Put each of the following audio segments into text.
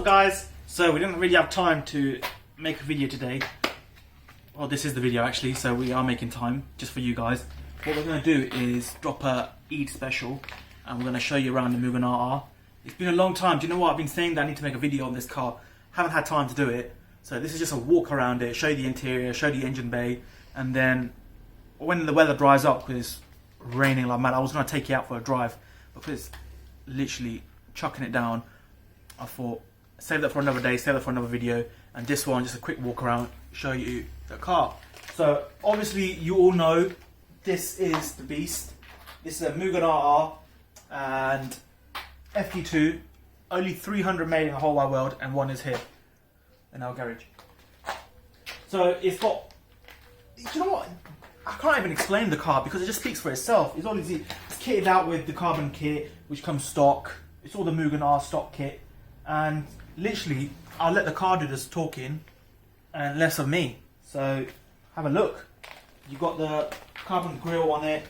up guys? So we didn't really have time to make a video today. Well, this is the video actually, so we are making time just for you guys. What we're going to do is drop a Eid special and we're going to show you around the Mugen RR. It's been a long time. Do you know what? I've been saying that I need to make a video on this car. Haven't had time to do it. So this is just a walk around it, show you the interior, show the engine bay, and then when the weather dries up, because it's raining like mad, I was going to take you out for a drive, but because it's literally chucking it down, I thought save that for another day, save that for another video, and this one just a quick walk around, show you the car. So obviously you all know this is the beast. This is a Mugen RR and FD2, only 300 made in the whole wide world, and one is here in our garage. So it's got, you know what, I can't even explain the car because it just speaks for itself. It's obviously it's kitted out with the carbon kit which comes stock. It's all the Mugen RR stock kit, and literally I'll let the car do this talking and less of me. So have a look. You got the carbon grille on it.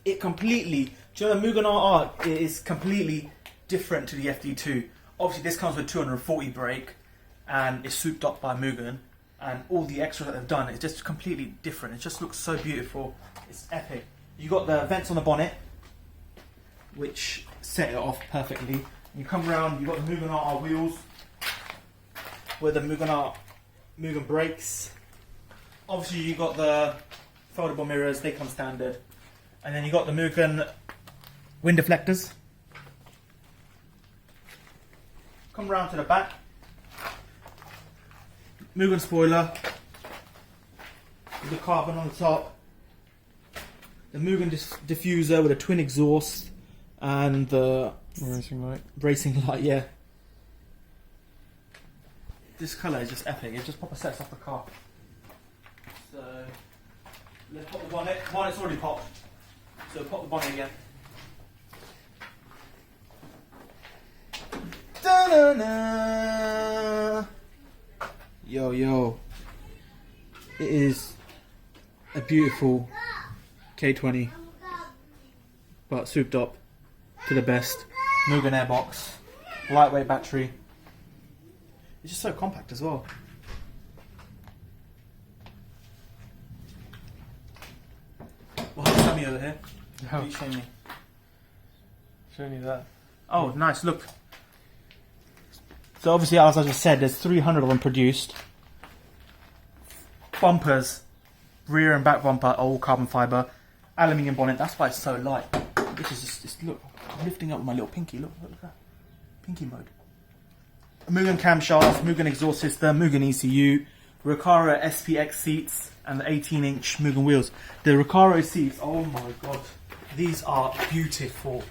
It completely, do you know the Mugen RR is completely different to the FD2. Obviously this comes with 240 brake and it's souped up by Mugen, and all the extras that they've done is just completely different. It just looks so beautiful. It's epic. You got the vents on the bonnet which set it off perfectly. You come around, you've got the Mugen RR wheels with the Mugen brakes. Obviously you got the foldable mirrors, they come standard. And then you got the Mugen wind deflectors. Come round to the back. Mugen spoiler. With the carbon on the top. The Mugen diffuser with a twin exhaust. And the racing light, yeah. This colour is just epic. It just proper sets off the car. So let's pop the bonnet. Bonnet's already popped. So pop the bonnet again. Da-na-na. Yo, yo. It is a beautiful K20, but souped up to the best. Mugen airbox, lightweight battery. It's just so compact as well. Well, show me over here. Oh. You show me. Showing you that. Oh, nice, look. So obviously, as I just said, there's 300 of them produced. Bumpers, rear and back bumper are all carbon fibre. Aluminium bonnet, that's why it's so light. This is just look, I'm lifting up with my little pinky, look at that. Pinky mode. Mugen camshaft, Mugen exhaust system, Mugen ECU, Recaro SPX seats, and the 18-inch Mugen wheels. The Recaro seats, oh my god, these are beautiful.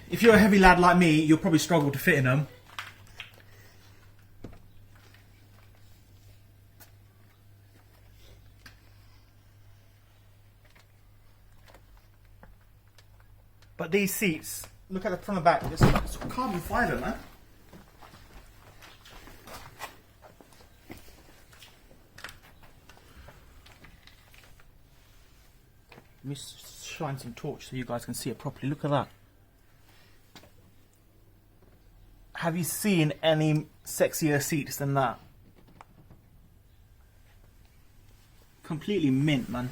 If you're a heavy lad like me, you'll probably struggle to fit in them. But these seats, look at the front and back, it's carbon fibre, man. Let me shine some torch so you guys can see it properly. Look at that. Have you seen any sexier seats than that? Completely mint, man.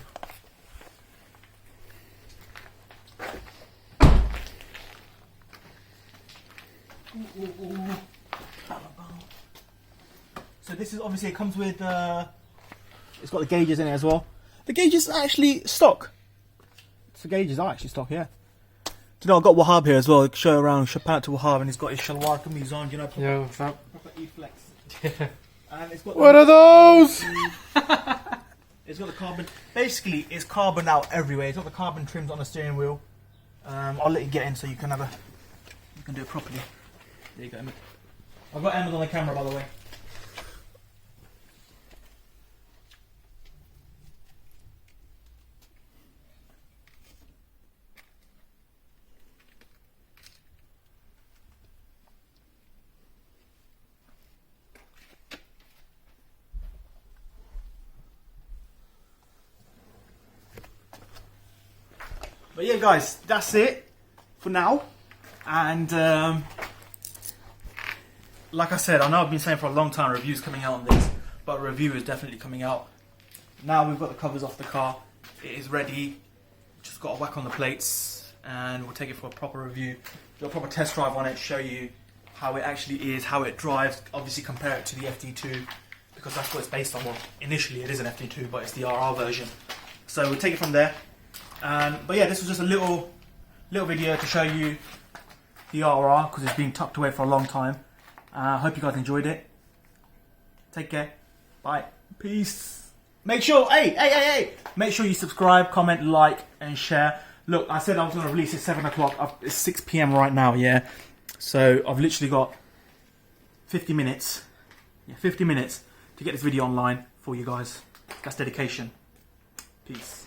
So this is obviously, it comes with, it's got the gauges in it as well. The gauges are actually stock. The gauges are actually stock, yeah. Do you know, I've got Wahab here as well. Show around, show out to Wahab, and he's got his shalwar kameez on, do you know? Proper, Yeah, what's that? proper E-flex. Yeah. And it's got What are those? It's got the carbon. Basically, it's carbon out everywhere. It's got the carbon trims on the steering wheel. I'll let you get in so you can have a, you can do it properly. There you go, Ahmed. I've got Ahmed on the camera, by the way. But yeah, guys, that's it for now. And like I said, I know I've been saying for a long time reviews coming out on this, but a review is definitely coming out. Now we've got the covers off the car, it is ready. Just got to whack on the plates and we'll take it for a proper review, do a proper test drive on it, show you how it actually is, how it drives, obviously compare it to the FD2 because that's what it's based on. Well, initially it is an FD2 but it's the RR version. So we'll take it from there. But yeah, this was just a little video to show you the RR because it's been tucked away for a long time. I hope you guys enjoyed it. Take care. Bye. Peace. Make sure, hey! Make sure you subscribe, comment, like, and share. Look, I said I was going to release it 7 o'clock. It's 6 PM right now, yeah? So I've literally got 50 minutes. Yeah, 50 minutes to get this video online for you guys. That's dedication. Peace.